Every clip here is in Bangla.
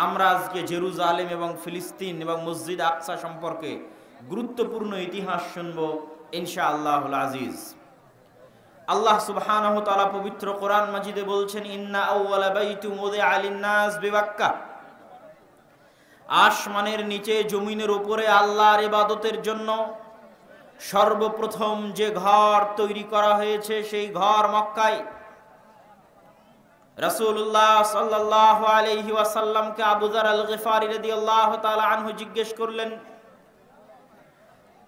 আমরা আজকে জেরুজালেম এবং ফিলিস্তিন এবং মসজিদ আকসা সম্পর্কে গুরুত্বপূর্ণ ইতিহাস শুনব ইনশাআল্লাহুল আজিজ। আল্লাহ সুবহানাহু ওয়া তাআলা পবিত্র কোরআন মাজিদে বলছেন, ইন্না আউওয়ালা বাইতুম উযিআ লিন-নাস বিবাক্কা। আসমানের নিচে জমিনের উপরে আল্লাহর ইবাদতের জন্য সর্বপ্রথম যে ঘর তৈরি করা হয়েছে সেই ঘর মক্কায়। রাসূলুল্লাহ সাল্লাল্লাহু আলাইহি ওয়াসাল্লামকে আবু যার আল গিফারি রাদিয়াল্লাহু তাআলা আনহু জিজ্ঞেস করলেন,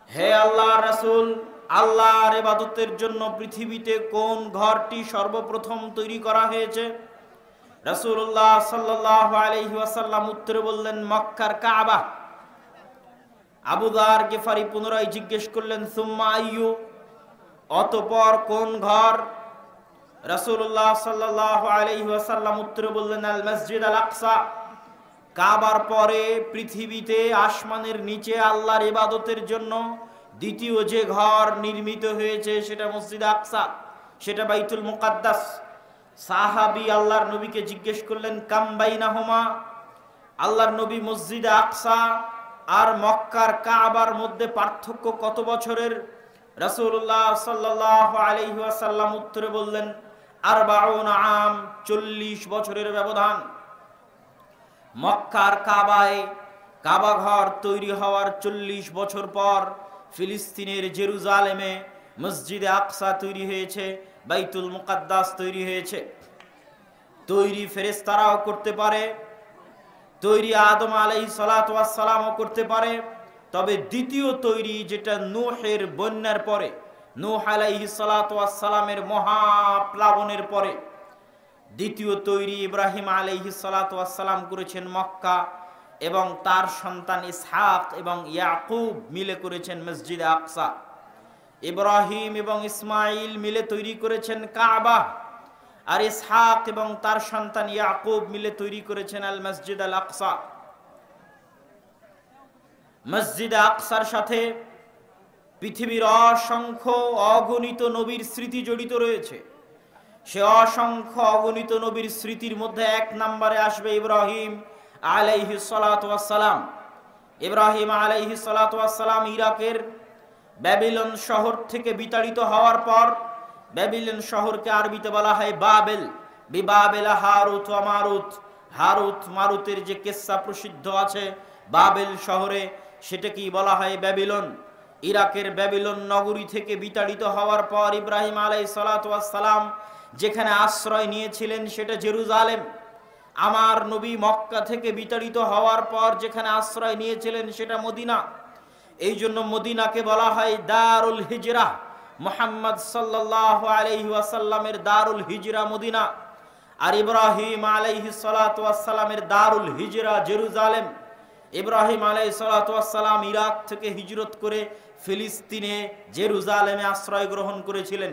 হে আল্লাহর রাসূল, আল্লাহর ইবাদতের জন্য পৃথিবীতে কোন ঘরটি সর্বপ্রথম তৈরি করা হয়েছে? রাসূলুল্লাহ সাল্লাল্লাহু আলাইহি ওয়াসাল্লাম উত্তরে বললেন, মক্কার কাবা। আবু যার গিফারি পুনরায় জিজ্ঞেস করলেন, সুম্মা আইয়ু, অতঃপর কোন ঘর? রাসূলুল্লাহ সাল্লাল্লাহু আলাইহি ওয়াসাল্লাম উত্তরে বললেন, আল মসজিদ আল আকসা। কাবার পরে পৃথিবীতে আসমানের নিচে আল্লাহর ইবাদতের জন্য দ্বিতীয় যে ঘর নির্মিত হয়েছে সেটা মসজিদ আকসা, সেটা বাইতুল মুকাদ্দাস। সাহাবী আল্লাহর নবীকে জিজ্ঞেস করলেন, কাম বাইনাহুমা, আল্লাহর নবী মসজিদ আকসা আর মক্কার কাবার মধ্যে পার্থক্য কত বছরের? রাসূলুল্লাহ সাল্লাল্লাহু আলাইহি ওয়াসাল্লাম উত্তরে বললেন, 40 আম, 40 বছরের ব্যবধান। মক্কার কাবায় কাবা ঘর তৈরি হওয়ার 40 বছর পর ফিলিস্তিনের জেরুজালেমে মসজিদে আকসা তৈরি হয়েছে, বাইতুল মুকাদ্দাস তৈরি হয়েছে। তৈরি ফেরেশতারাও করতে পারে, তৈরি আদম আলাইহিস সালাতু ওয়াস সালামও করতে পারে, তবে দ্বিতীয় তৈরি যেটা নূহের বন্যার পরে, নূহ আলাইহিস সালাতু ওয়াস সালামের মহাপ্লাবনের পরে দ্বিতীয় তৈরি ইব্রাহিম আলাইহিস সালাতু ওয়াস সালাম করেছেন মক্কা, এবং তার সন্তান ইসহাক এবং ইয়াকুব মিলে করেছেন মসজিদে আকসা। ইব্রাহিম এবং ইসমাইল মিলে তৈরি করেছেন কাবা, আর ইসহাক এবং তার সন্তান ইয়াকুব মিলে তৈরি করেছেন আল মসজিদ আল আকসা। মসজিদ আকসার সাথে পৃথিবীর অসংখ্য অগণিত নবীর স্মৃতি জড়িত রয়েছে। সে অসংখ্য অগণিত নবীর স্মৃতির মধ্যে এক নম্বরে আসবে ইব্রাহিম আলাইহিস সালাতু ওয়াস সালাম। ইব্রাহিম আলাইহিস সালাতু ওয়াস সালাম ইরাকের ব্যাবিলন শহর থেকে বিতাড়িত হওয়ার পর, ব্যাবিলন শহরকে আরবিতে বলা হয় বাবেল, বিবাবেল হারুত ওয়া মারুত। হারুত মারুতের যে কিসসা প্রসিদ্ধ আছে বাবেল শহরে, সেটাকেই বলা হয় ব্যাবিলন। ইরাকের ব্যাবিলন নগরী থেকে বিতাড়িত হওয়ার পর ইব্রাহিম আলাইহিস সালাতু ওয়াস সালাম যেখানে আশ্রয় নিয়েছিলেন সেটা জেরুজালেম। আমার নবী মক্কা থেকে বিতাড়িত হওয়ার পর যেখানে আশ্রয় নিয়েছিলেন সেটা মদিনা। এই জন্য মদিনাকে বলা হয় দারুল হিজরা। মুহাম্মদ সাল্লাল্লাহু আলাইহি ওয়াসাল্লামের দারুল হিজরা মদিনা, আর ইব্রাহিম আলাইহিস সালাতু ওয়াস সালামের দারুল হিজরা জেরুজালেম। ইব্রাহিম আলাইহিস সালাতু ওয়াস সালাম ইরাক থেকে হিজরত করে ফিলিস্তিনে জেরুজালেমে আশ্রয় গ্রহণ করেছিলেন।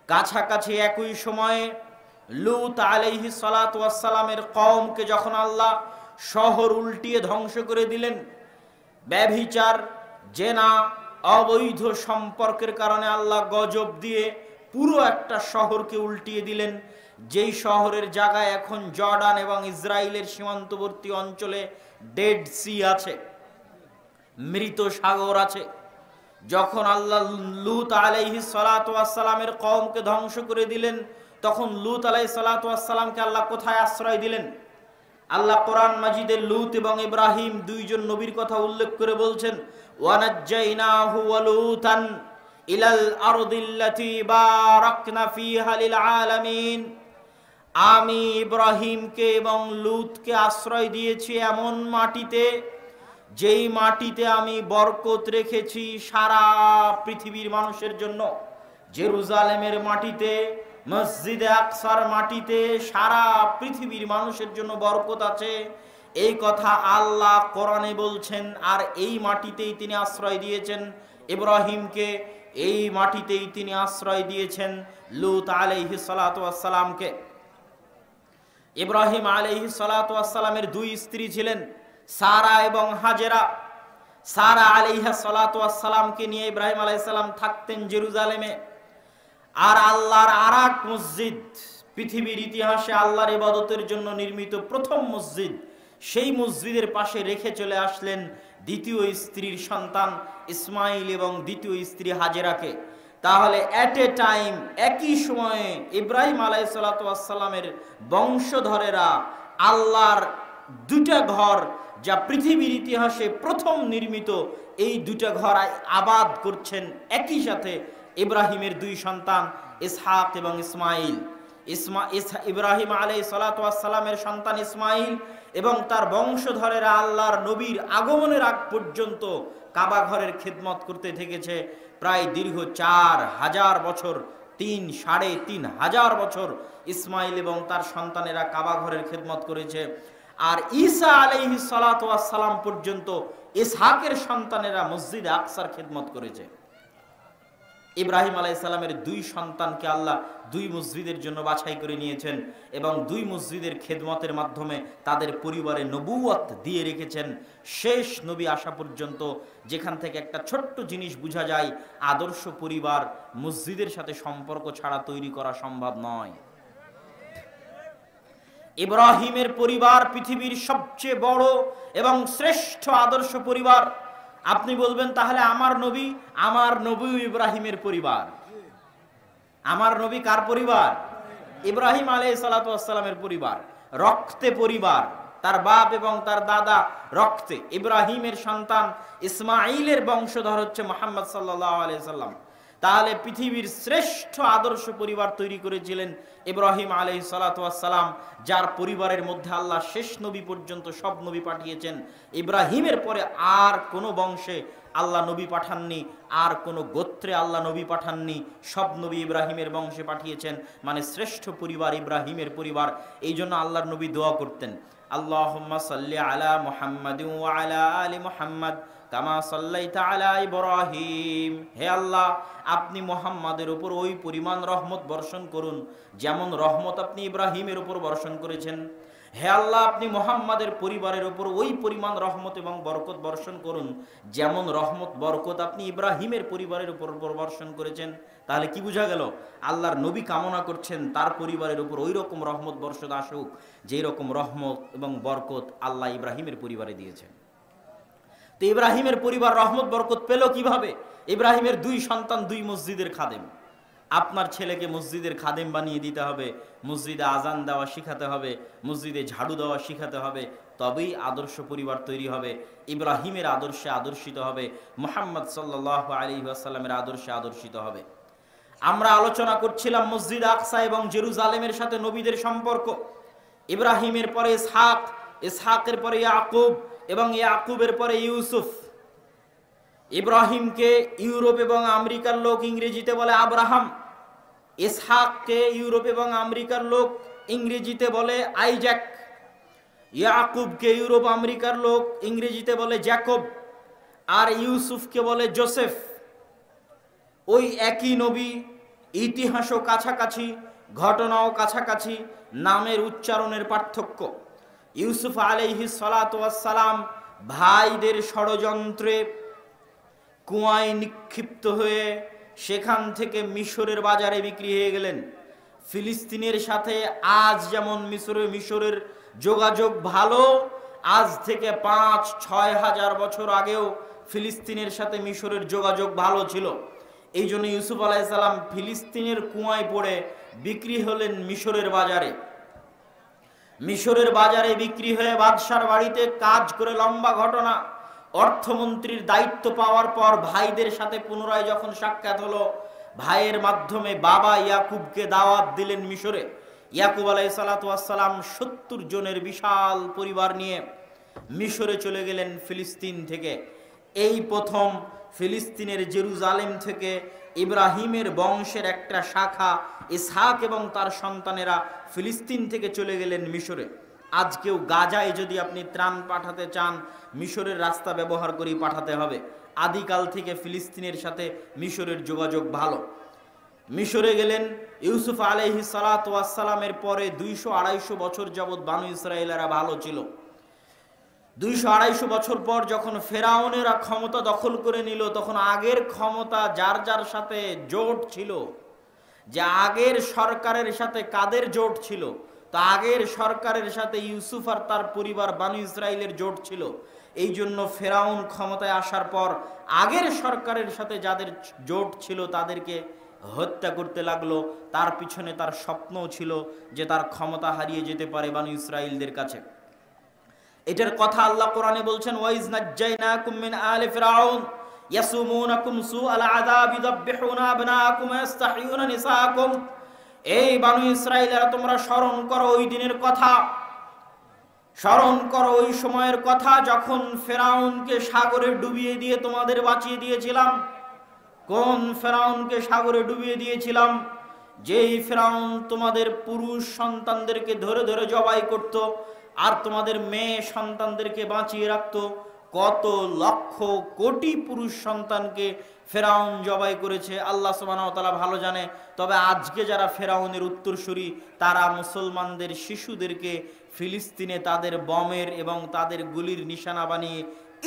কাছাকাছি একই সময়ে লূত আলাইহিস সালাতু ওয়াস সালামের কওমকে যখন আল্লাহ শহর উল্টিয়ে ধ্বংস করে দিলেন, ব্যভিচার, জেনা, অবৈধ সম্পর্কের কারণে আল্লাহ গজব দিয়ে পুরো একটা শহরকে উল্টিয়ে দিলেন। যেই শহরের জায়গায় এখন জর্ডান এবং ইসরায়েলের সীমান্তবর্তী অঞ্চলে ডেড সি আছে, মৃত সাগর আছে। যখন আল্লাহ লূত আলাইহিস সালাতু ওয়াস সালামের কওমকে ধ্বংস করে দিলেন, তখন লূত আলাইহিস সালাতু ওয়াস সালামকে আল্লাহ কোথায় আশ্রয় দিলেন? আল্লাহ কোরআন মাজিদে লূত এবং ইব্রাহিম দুইজন নবীর কথা উল্লেখ করে বলছেন, ওয়ানাজ্জাইনাহু ওয়া লূতান ইলাল আরদিল্লাতী বারাকনা ফিহা লিল আলামিন। আমি ইব্রাহিমকে এবং লূতকে আশ্রয় দিয়েছি এমন মাটিতে, যেই মাটিতে আমি বরকত রেখেছি সারা পৃথিবীর মানুষের জন্য। জেরুজালেমের মাটিতে, মসজিদে আকসার মাটিতে সারা পৃথিবীর মানুষের জন্য বরকত আছে, এই কথা আল্লাহ কোরআনে বলছেন। আর এই মাটিতেই তিনি আশ্রয় দিয়েছেন ইব্রাহিমকে, এই মাটিতেই তিনি আশ্রয় দিয়েছেন লূত আলাইহিস সালাতু ওয়াস সালামকে। ইব্রাহিম আলাইহিস সালাতু ওয়াস সালামের দুই স্ত্রী ছিলেন, সারা এবং হাজেরা। সারা আলাইহিস সালাতু ওয়াস সালামকে নিয়ে ইব্রাহিম আলাইহিস সালাম থাকতেন জেরুজালেমে। আর আল্লাহর আরাক মসজিদ, পৃথিবীর ইতিহাসে আল্লাহর ইবাদতের জন্য নির্মিত প্রথম মসজিদ, সেই মসজিদের পাশে রেখে চলে আসলেন দ্বিতীয় স্ত্রীর সন্তান ইসমাইল এবং দ্বিতীয় স্ত্রী হাজেরাকে। তাহলে এট এ টাইম একই সময়ে ইব্রাহিম আলাইহিসসালামের বংশধরেরা আল্লাহর দুটা ঘর, যা পৃথিবীর ইতিহাসে প্রথম নির্মিত, এই দুটা ঘর আবাদ করছেন একই সাথে ইব্রাহিমের দুই সন্তান ইসহাক এবং ইসমাইল। ইব্রাহিম আলাইহিসসালামের সন্তান ইসমাইল এবং তার বংশধরেরা আল্লাহর নবীর আগমনের আগ পর্যন্ত কাবা ঘরের খিদমত করতে থেকেছে প্রায় দীর্ঘ 4000 বছর, 3,500 বছর ইসমাইল এবং তার সন্তানেরা কাবা ঘরের খিদমত করেছে। আর ঈসা আলাইহিস সালাতু ওয়াস সালাম পর্যন্ত ইসহাকের সন্তানেরা মসজিদে আকসার খিদমত করেছে। ইব্রাহিম আলাইহিস সালামের দুই সন্তানকে আল্লাহ দুই মসজিদের জন্য বাছাই করে নিয়েছেন এবং দুই মসজিদের খেদমতের মাধ্যমে তাদের পরিবারে নবুয়ত দিয়ে রেখেছেন শেষ নবী আসা পর্যন্ত। যেখান থেকে একটা ছোট্ট জিনিস বোঝা যায়, আদর্শ পরিবার মসজিদের সাথে সম্পর্ক ছাড়া তৈরি করা সম্ভব নয়। ইব্রাহিমের পরিবার পৃথিবীর সবচেয়ে বড় এবং শ্রেষ্ঠ আদর্শ পরিবার। আপনি বলবেন তাহলে আমার নবী ইব্রাহিমের পরিবার। আমার নবী কার পরিবার? ইব্রাহিম আলাইহিস সালাতু ওয়াস সালামের পরিবার, রক্তে পরিবার, তার বাপ এবং তার দাদা রক্তে। ইব্রাহিমের সন্তান ইসমাইলের বংশধর হচ্ছে মুহাম্মদ সাল্লাল্লাহু আলাইহি সাল্লাম। তাহলে পৃথিবীর শ্রেষ্ঠ আদর্শ পরিবার তৈরি করেছিলেন ইব্রাহিম আলাইহিস সালাতু ওয়াস সালাম, যার পরিবারের মধ্যে আল্লাহ শেষ নবী পর্যন্ত সব নবী পাঠিয়েছেন। ইব্রাহিমের পরে আর কোনো বংশে আল্লাহ নবী পাঠাননি, আর কোনো গোত্রে আল্লাহ নবী পাঠাননি, সব নবী ইব্রাহিমের বংশে পাঠিয়েছেন। মানে শ্রেষ্ঠ পরিবার ইব্রাহিমের পরিবার। এই জন্য আল্লাহর নবী দোয়া করতেন, আল্লাহুম্মা সাল্লি আলা মুহাম্মাদিন ওয়া আলা আলি মুহাম্মাদ কামা সাল্লাইতা আলা ইব্রাহিম। হে আল্লাহ, আপনি মুহাম্মাদের উপর ওই পরিমাণ রহমত বর্ষণ করুন যেমন রহমত আপনি ইব্রাহিমের উপর বর্ষণ করেছেন। হে আল্লাহ, আপনি মুহাম্মাদের পরিবারের উপর ওই পরিমাণ রহমত এবং বরকত বর্ষণ করুন যেমন রহমত বরকত আপনি ইব্রাহিমের পরিবারের উপর বর্ষণ করেছেন। তাহলে কি বোঝা গেল? আল্লাহর নবী কামনা করছেন তার পরিবারের উপর ওই রকম রহমত বর্ষণ আসুক যেই রকম রহমত এবং বরকত আল্লাহ ইব্রাহিমের পরিবারে দিয়েছেন। তো ইব্রাহিমের পরিবার রহমত বরকত পেল কিভাবে? ইব্রাহিমের দুই সন্তান দুই মসজিদের খাদেম। আপনার ছেলেকে মসজিদের খাদেম বানিয়ে দিতে হবে, মসজিদে আজান দেওয়া শিখাতে হবে, মসজিদে ঝাড়ু দেওয়া শিখাতে হবে, তবেই আদর্শ পরিবার তৈরি হবে। ইব্রাহিমের আদর্শে আদর্শিত হবে, মুহাম্মদ সাল্লাল্লাহু আলাইহি ওয়াসাল্লামের আদর্শে আদর্শিত হবে। আমরা আলোচনা করছিলাম মসজিদ আকসা এবং জেরুজালেমের সাথে নবীদের সম্পর্ক। ইব্রাহিমের পরে ইসহাক, ইসহাকের পরে ইয়াকুব এবং ইয়াকুবের পরে ইউসুফ। ইব্রাহিমকে ইউরোপ এবং আমেরিকার লোক ইংরেজিতে বলে আব্রাহাম, ইসহাককে ইউরোপ এবং আমেরিকার লোক ইংরেজিতে বলে আইজ্যাক, ইয়াকুবকে ইউরোপ আমেরিকার লোক ইংরেজিতে বলে জ্যাকব, আর ইউসুফকে বলে জোসেফ। ওই একই নবী, ইতিহাসও কাছাকাছি, ঘটনাও কাছাকাছি, নামের উচ্চারণের পার্থক্য। ইউসুফ আলাইহিস সালাতু ওয়াস সালাম ভাইদের ষড়যন্ত্রে কুয়ায় নিক্ষিপ্ত হয়ে সেখান থেকে মিশরের বাজারে বিক্রি হয়ে গেলেন। ফিলিস্তিনের সাথে আজ যেমন মিশরের যোগাযোগ ভালো, আজ থেকে 5-6 হাজার বছর আগেও ফিলিস্তিনের সাথে মিশরের যোগাযোগ ভালো ছিল। এই জন্য ইউসুফ আলাইহিস সালাম ফিলিস্তিনের কুয়ায় পড়ে বিক্রি হলেন মিশরের বাজারে। মিশরের বাজারে বিক্রি হয়ে বাদশার বাড়িতে কাজ করে, লম্বা ঘটনা। অর্থমন্ত্রীর দায়িত্ব পাওয়ার পর ভাইদের সাথে পুনরায় যখন সাক্ষাৎ হলো, ভাইয়ের মাধ্যমে বাবা ইয়াকুবকে দাওয়াত দিলেন মিশরে। ইয়াকুব আলাইহিস সালাতু ওয়াস সালাম 70 জনের বিশাল পরিবার নিয়ে মিশরে চলে গেলেন ফিলিস্তিন থেকে। এই প্রথম ফিলিস্তিনের জেরুজালেম থেকে ইব্রাহিমের বংশের একটা শাখা ইসহাক এবং তার সন্তানেরা ফিলিস্তিন থেকে চলে গেলেন মিশরে। আজকেও গাজায় যদি আপনি ত্রাণ পাঠাতে চান, মিশরের রাস্তা ব্যবহার করেই পাঠাতে হবে। আদিকাল থেকে ফিলিস্তিনের সাথে মিশরের যোগাযোগ ভালো। মিশরে গেলেন। ইউসুফ আলাইহিস সালাতু ওয়াস সালামের পরে 200-250 বছর যাবৎ বানু ইসরায়েলেরা ভালো ছিল। 200-250 বছর পর যখন ফেরাউনেরা ক্ষমতা দখল করে নিল, তখন আগের ক্ষমতা যার যার সাথে জোট ছিল, যে আগের সরকারের সাথে কাদের জোট ছিল, তা আগের সরকারের সাথে ইউসুফ আর তার পরিবার বানু ইসরাইলের জোট ছিল। এই জন্য ফেরাউন ক্ষমতায় আসার পর আগের সরকারের সাথে যাদের জোট ছিল তাদেরকে হত্যা করতে লাগলো। তার পিছনে তার স্বপ্নও ছিল যে তার ক্ষমতা হারিয়ে যেতে পারে বানু ইসরাইলদের কাছে। এটার কথা আল্লাহ কোরআনে বলছেন, ওয়াইজ নাজ্জাইনাকুম মিন আলি ফিরাউন ইয়াসুমুনাকুম সুআল আযাব ইযাববিহুনা আবনাকুম ওয়ায়াস্তাহিয়ুনা নিসাআকুম। এই বানু ইসরাইলেরা, তোমরা স্মরণ করো ওই দিনের কথা, স্মরণ করো ওই সময়ের কথা যখন ফেরাউনকে সাগরে ডুবিয়ে দিয়ে তোমাদের বাঁচিয়ে দিয়েছিলাম। কোন ফেরাউনকে সাগরে ডুবিয়ে দিয়েছিলাম? যেই ফেরাউন তোমাদের পুরুষ সন্তানদেরকে ধরে ধরে জবাই করত আর তোমাদের মেয়ে সন্তানদেরকে বাঁচিয়ে রাখত। কত লক্ষ কোটি পুরুষ সন্তানকে ফেরাউন জবাই করেছে আল্লাহ সুবহানাহু ওয়া তাআলা ভালো জানে। তবে আজকে যারা ফেরাউনের উত্তরসূরি, তারা মুসলমানদের শিশুদেরকে ফিলিস্তিনে তাদের বমের এবং তাদের গুলির নিশানা বানিয়ে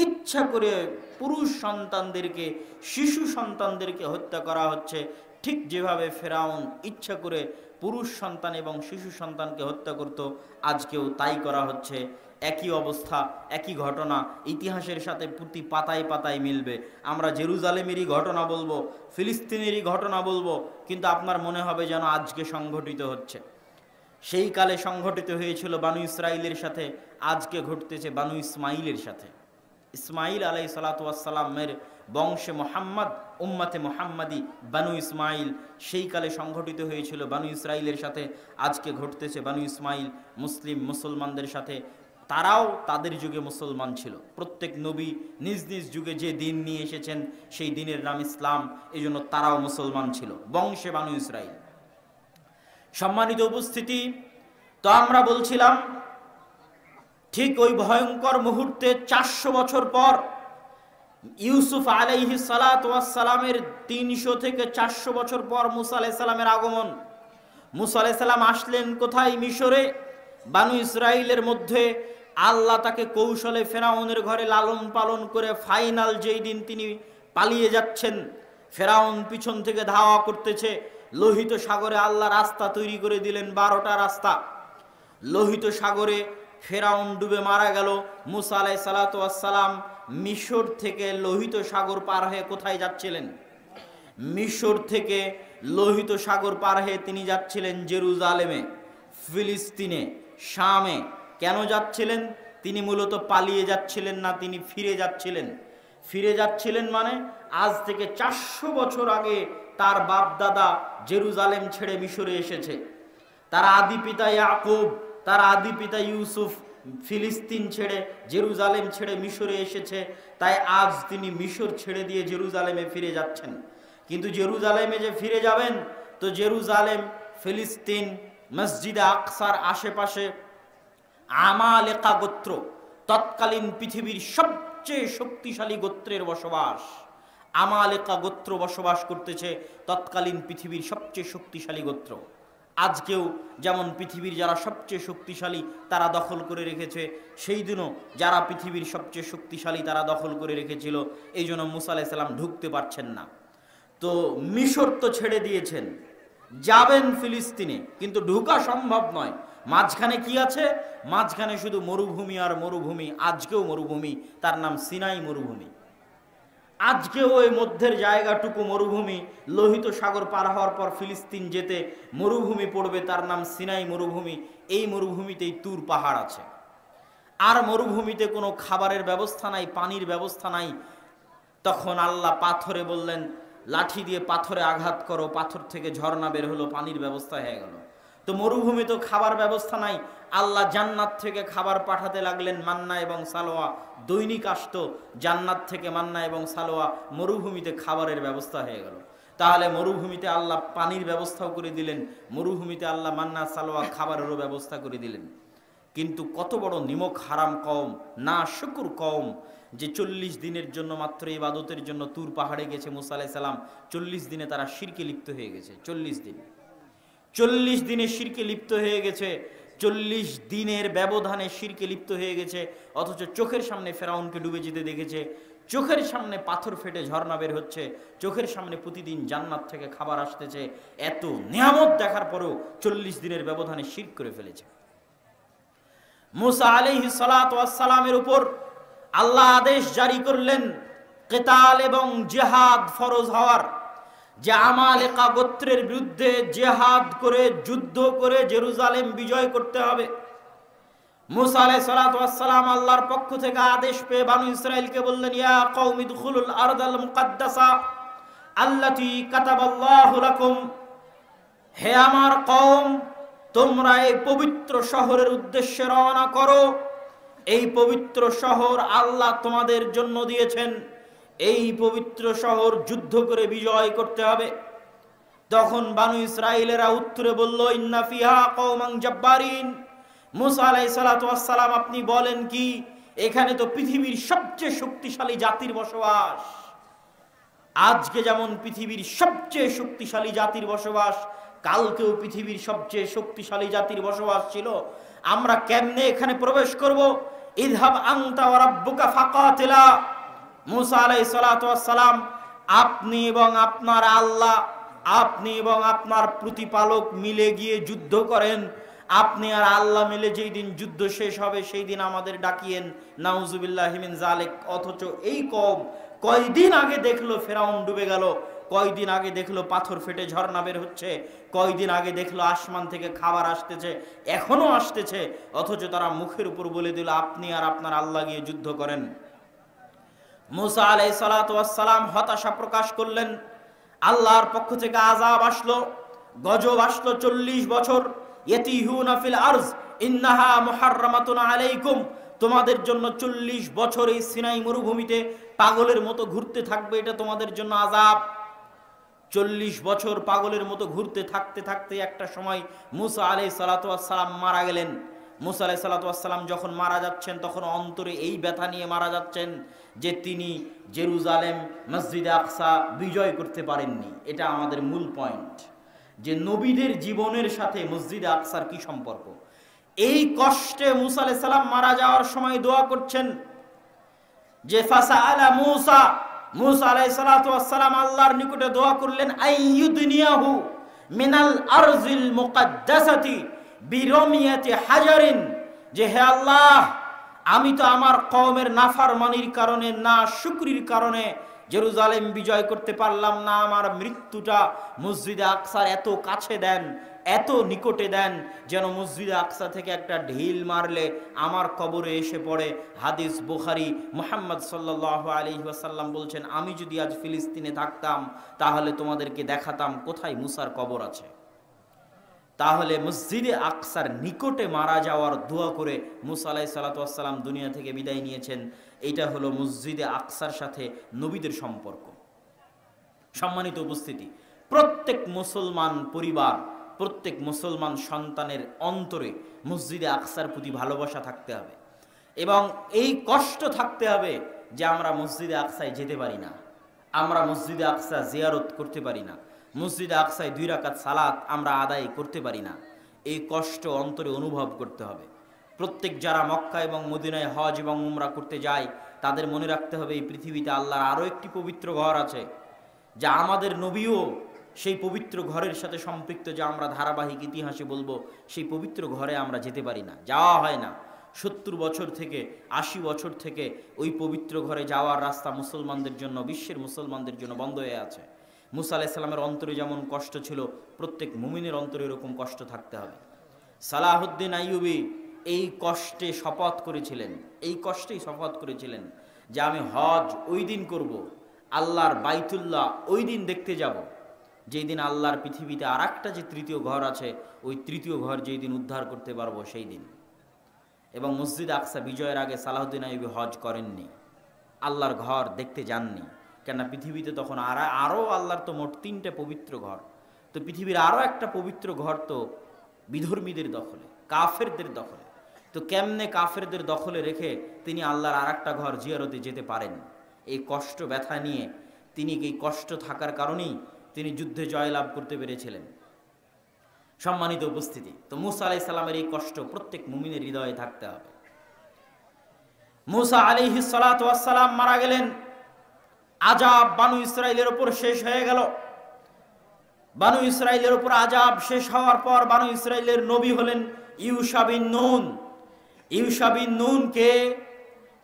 ইচ্ছা করে পুরুষ সন্তানদেরকে, শিশু সন্তানদেরকে হত্যা করা হচ্ছে। ঠিক যেভাবে ফেরাউন ইচ্ছা করে পুরুষ সন্তান এবং শিশু সন্তানকে হত্যা করত, আজকেও তাই করা হচ্ছে। একই অবস্থা, একই ঘটনা ইতিহাসের সাথে প্রতি পাতায় পাতায় মিলবে। আমরা জেরুজালেমেরই ঘটনা বলবো, ফিলিস্তিনেরই ঘটনা বলবো, কিন্তু আপনার মনে হবে যেন আজকে সংঘটিত হচ্ছে। সেই কালে সংঘটিত হয়েছিল বানু ইসরাইলের সাথে, আজকে ঘটতেছে বানু ইসমাইলের সাথে। ইসমাইল আলাইহিস সালাতু ওয়াস সালামের বংশে মোহাম্মদ, উম্মতে মোহাম্মদী বানু ইসমাইল সেই কালে সংঘটিত হয়েছিল বানু ইসরাইলের সাথে, আজকে ঘটতেছে বানু ইসমাইল মুসলমানদের সাথে। তারাও তাদের যুগে মুসলমান ছিল। প্রত্যেক নবী নিজ নিজ যুগে যে দিন নিয়ে এসেছেন সেই দিনের নাম ইসলাম, এই জন্য তারাও মুসলমান ছিল, বংশে বানু ইসরাইল। সম্মানিত উপস্থিতি, তো আমরা বলছিলাম ঠিক ওই ভয়ঙ্কর মুহূর্তে 400 বছর পর ইউসুফ আলাইহিস সালাতু ওয়াস সালামের 300 থেকে 400 বছর পর মুসা আলাইহিস সালামের আগমন। মুসা আলাইহিস সালাম আসলেন কোথায়? মিশরে। বানু ইসরাইলের মধ্যে আল্লাহ তাকে কৌশলে ফেরাউনের ঘরে লালন পালন করে ফাইনাল যেই দিন তিনি পালিয়ে যাচ্ছেন, ফেরাউন পিছন থেকে ধাওয়া করতেছে। লোহিত সাগরে আল্লাহ রাস্তা তৈরি করে দিলেন, 12টা রাস্তা। লোহিত সাগরে ফেরাউন ডুবে মারা গেল। মুসা আলাইহিস সালাতু ওয়াস সালাম মিশর থেকে লোহিত সাগর পার হয়ে কোথায় যাচ্ছিলেন? মিশর থেকে লোহিত সাগর পার হয়ে তিনি যাচ্ছিলেন জেরুজালেমে, ফিলিস্তিনে, শামে। কেন যাচ্ছিলেন? তিনি মূলত পালিয়ে যাচ্ছিলেন না, তিনি ফিরে যাচ্ছিলেন। ফিরে যাচ্ছিলেন মানে আজ থেকে 400 বছর আগে তার বাপ দাদা জেরুজালেম ছেড়ে মিশরে এসেছে। তার আদি পিতা ইয়াকুব, তার আদি পিতা ইউসুফ ফিলিস্তিন ছেড়ে, জেরুজালেম ছেড়ে মিশরে এসেছে। তাই আজ তিনি মিশর ছেড়ে দিয়ে জেরুজালেমে ফিরে যাচ্ছেন। কিন্তু জেরুজালেমে যে ফিরে যাবেন, তো জেরুজালেম, ফিলিস্তিন, মসজিদে আকসার আশেপাশে আমালেকা গোত্র, তৎকালীন পৃথিবীর সবচেয়ে শক্তিশালী গোত্রের বসবাস। আমালেকা গোত্র বসবাস করতেছে, তৎকালীন পৃথিবীর সবচেয়ে শক্তিশালী গোত্র। আজকেও যেমন পৃথিবীর যারা সবচেয়ে শক্তিশালী তারা দখল করে রেখেছে, সেই দিনও যারা পৃথিবীর সবচেয়ে শক্তিশালী তারা দখল করে রেখেছিল। এই জন্য মুসা আলাইহিস সালাম ঢুকতে পারছেন না। তো মিশর তো ছেড়ে দিয়েছেন, যাবেন ফিলিস্তিনে, কিন্তু ঢোকা সম্ভব নয়। মাঝখানে কি আছে? মাঝখানে শুধু মরুভূমি আর মরুভূমি। আজকেও মরুভূমি, তার নাম সিনাই মরুভূমি। আজকেও ওই মধ্যের জায়গাটুকু মরুভূমি। লোহিত সাগর পার হওয়ার পর ফিলিস্তিন যেতে মরুভূমি পড়বে, তার নাম সিনাই মরুভূমি। এই মরুভূমিতেই তুর পাহাড় আছে। আর মরুভূমিতে কোনো খাবারের ব্যবস্থা নাই, পানির ব্যবস্থা নাই। তখন আল্লাহ পাথরে বললেন, লাঠি দিয়ে পাথরে আঘাত করো, পাথর থেকে ঝর্ণা বের হলো, পানির ব্যবস্থা হয়ে গেল। তো মরুভূমি তো খাবার ব্যবস্থা নাই, আল্লাহ জান্নাত থেকে খাবার পাঠাতে লাগলেন, মান্না এবং সালোয়া। দৈনিক আসতো জান্নাত থেকে মান্না এবং সালোয়া, মরুভূমিতে খাবারের ব্যবস্থা হয়ে গেল। তাহলে মরুভূমিতে আল্লাহ পানির ব্যবস্থাও করে দিলেন, মরুভূমিতে আল্লাহ মান্না সালোয়া খাবারেরও ব্যবস্থা করে দিলেন। কিন্তু কত বড় নিমক হারাম কওম, না শুকুর কওম, যে 40 দিনের জন্য মাত্র ইবাদতের জন্য তুর পাহাড়ে গেছে মুসা আলাইহিস সালাম। 40 দিনে তারা শিরকে লিপ্ত হয়ে গেছে। 40 দিনে শিরকে লিপ্ত হয়ে গেছে। 40 দিনের ব্যবধানে শিরকে লিপ্ত হয়ে গেছে, অথচ চোখের সামনে ফেরাউনকে ডুবে যেতে দেখেছে, চোখের সামনে পাথর ফেটে ঝর্ণা বের হচ্ছে, চোখের সামনে প্রতিদিন জান্নাত থেকে খাবার আসতেছে, এত নিয়ামত দেখার পরেও 40 দিনের ব্যবধানে শিরক করে ফেলেছে। মুসা আলাইহিস সালাতু ওয়াস সালামের উপর আল্লাহ আদেশ জারি করলেন কিতাল এবং জিহাদ ফরজ হওয়ার, যে আমালেকা গোত্রের বিরুদ্ধে জিহাদ করে যুদ্ধ করে জেরুজালেম বিজয় করতে হবে। মুসা আলাইহিস সালাতু ওয়াস সালাম আল্লাহর পক্ষ থেকে আদেশ পেয়ে বনু ইসরাইলকে বললেন, ইয়া কওমি দুখুলুল আরদাল মুকাদ্দাসা আল্লাতী কাতাবাল্লাহু লাকুম, হে আমার কওম, তোমরা এই পবিত্র শহরের উদ্দেশ্যে রওনা করো। এই পবিত্র শহর আল্লাহ তোমাদের জন্য দিয়েছেন, এই পবিত্র শহর যুদ্ধ করে বিজয় করতে হবে। তখন বনু ইসরাইলেরা উত্তরে বলল, ইন্না ফিহা কওমান জাব্বারিন। মুসা আলাইহিস সালাতু ওয়াস সালাম, আপনি বলেন কি? এখানে তো পৃথিবীর সবচেয়ে শক্তিশালী জাতির বসবাস। আজকে যেমন পৃথিবীর সবচেয়ে শক্তিশালী জাতির বসবাস, কালকেও পৃথিবীর সবচেয়ে শক্তিশালী জাতির বসবাস ছিল। আমরা কেমনে এখানে প্রবেশ করব? ইযহাব আনতা ওয়া রাব্বুকা ফাকাতিলা। মুসা আলাইহিস সালাতু ওয়াস সালাম, আপনি এবং আপনার আল্লাহ, আপনি এবং আপনার প্রতিপালক মিলে গিয়ে যুদ্ধ করেন। আপনি আর আল্লাহ মিলে যেই দিন যুদ্ধ শেষ হবে সেই দিন আমাদের ডাকিয়েন। নাউজুবিল্লাহি মিন যালিক। অথচ এই কওম কয়দিন আগে দেখলো ফেরাউন ডুবে গেল, কয়দিন আগে দেখলো পাথর ফেটে ঝর্ণা বের হচ্ছে, কয়দিন আগে দেখলো আসমান থেকে খাবার আসতেছে, এখনো আসতেছে, অথচ তারা মুখের উপর বলে দিল আপনি আর আপনার আল্লাহ গিয়ে যুদ্ধ করেন। মুসা আলাইহিস সালাতু ওয়াস সালাম হতাশা প্রকাশ করলেন। আল্লাহর পক্ষ থেকে আযাব আসলো, গজব আসলো 40 বছর। ইয়াতিহুনা ফিল আরজ ইন্নাহা মুহাররামাতুন আলাইকুম, তোমাদের জন্য 40 বছর এই সিনাই মরুভূমিতে পাগলের মতো ঘুরতে থাকবে, এটা তোমাদের জন্য আযাব। 40 বছর পাগলের মতো ঘুরতে থাকতে থাকতে একটা সময় মুসা আলাইহিস সালাতু ওয়াস সালাম মারা গেলেন। মুসা আলাইহিস সালাতু ওয়াস সালাম যখন মারা যাচ্ছেন তখন অন্তরে এই ব্যথা নিয়ে মারা যাচ্ছেন যে তিনি জেরুজালেম, মসজিদে আকসা বিজয় করতে পারেননি। এটা আমাদের মূল পয়েন্ট, যে নবীদের জীবনের সাথে মসজিদে আকসার কি সম্পর্ক। এই কষ্টে মুসা আলাইহিস সালাম মারা যাওয়ার সময় দোয়া করছেন যে ফাসাআলা মুসা, মুসা আলাইহিস সালাতু ওয়াস সালাম আল্লাহর নিকটে দোয়া করলেন আইয়ুদনিয়াহু মিনাল আরজিল মুকাদ্দাসাতি বিরমিয়াতি হাজারিন, যে হে আল্লাহ, আমি তো আমার কওমের নাফরমানির কারণে, না শুকরির কারণে জেরুজালেম বিজয় করতে পারলাম না। আমার মৃত্যুটা মসজিদে আকসার এত কাছে দেন, এত নিকটে দেন, যেন মসজিদে আকসা থেকে একটা ঢিল মারলে আমার কবরে এসে পড়ে। হাদিস বুখারী। মুহাম্মদ সাল্লাল্লাহু আলাইহি ওয়াসাল্লাম বলছেন, আমি যদি আজ ফিলিস্তিনে থাকতাম তাহলে তোমাদেরকে দেখাতাম কোথায় মুসার কবর আছে। তাহলে মসজিদে আকসার নিকটে মারা যাওয়ার দোয়া করে মুসা আলাইহিস সালাতু ওয়াস সালাম দুনিয়া থেকে বিদায় নিয়েছেন। এইটা হলো মসজিদে আকসার সাথে নবীদের সম্পর্ক। সম্মানিত উপস্থিতি, প্রত্যেক মুসলমান পরিবার, প্রত্যেক মুসলমান সন্তানের অন্তরে মসজিদে আকসার প্রতি ভালোবাসা থাকতে হবে এবং এই কষ্ট থাকতে হবে যে আমরা মসজিদে আকসায় যেতে পারি না, আমরা মসজিদে আকসা জিয়ারত করতে পারি না, মসজিদে আকসায় 2 রাকাত সালাত আমরা আদায় করতে পারি না। এই কষ্ট অন্তরে অনুভব করতে হবে। প্রত্যেক যারা মক্কা এবং মদিনায় হজ এবং উমরা করতে যায় তাদের মনে রাখতে হবে এই পৃথিবীতে আল্লাহর আরও একটি পবিত্র ঘর আছে, যা আমাদের নবীও সেই পবিত্র ঘরের সাথে সম্পৃক্ত, যা আমরা ধারাবাহিক ইতিহাসে বলবো। সেই পবিত্র ঘরে আমরা যেতে পারি না, যাওয়া হয় না। 70 বছর থেকে 80 বছর থেকে ওই পবিত্র ঘরে যাওয়ার রাস্তা মুসলমানদের জন্য, বিশ্বের মুসলমানদের জন্য বন্ধ হয়ে আছে। মুসা আলাইহিস সালামের অন্তরে যেমন কষ্ট ছিল, প্রত্যেক মুমিনের অন্তরে এরকম কষ্ট থাকতে হবে। সালাহুদ্দিন আইয়ুবী এই কষ্টে শপথ করেছিলেন, এই কষ্টেই শপথ করেছিলেন যে আমি হজ ওই দিন করব, আল্লাহর বাইতুল্লাহ ওই দিন দেখতে যাব যেই দিন আল্লাহর পৃথিবীতে আর একটা যে তৃতীয় ঘর আছে, ওই তৃতীয় ঘর যেই দিন উদ্ধার করতে পারবো সেই দিন। এবং মসজিদ আকসা বিজয়ের আগে সালাহুদ্দিন আইয়ুবী হজ করেননি, আল্লাহর ঘর দেখতে যাননি। কেননা পৃথিবীতে তখন আরও আল্লাহর তো মোট 3টে পবিত্র ঘর, তো পৃথিবীর আরও একটা পবিত্র ঘর তো বিধর্মীদের দখলে, কাফেরদের দখলে। তো কেমনে কাফেরদের দখলে রেখে তিনি আল্লাহর আর একটা ঘর জিয়ারতে যেতে পারেন? এই কষ্ট ব্যথা নিয়ে তিনি, এই কষ্ট থাকার কারণেই তিনি যুদ্ধে জয়লাভ করতে পেরেছিলেন। সম্মানিত উপস্থিতি, তো মুসা আলাইহিস সালামের এই কষ্ট প্রত্যেক মুমিনের হৃদয়ে থাকতে হবে। মুসা আলাইহিস সালাতু ওয়াস সালাম মারা গেলেন, আযাব বানু ইসরাইলের উপর শেষ হয়ে গেল। বানু ইসরাইলের উপর আযাব শেষ হওয়ার পর বানু ইসরাইলের নবী হলেন ইউশা বিন নুন। ইউশা বিন নুনকে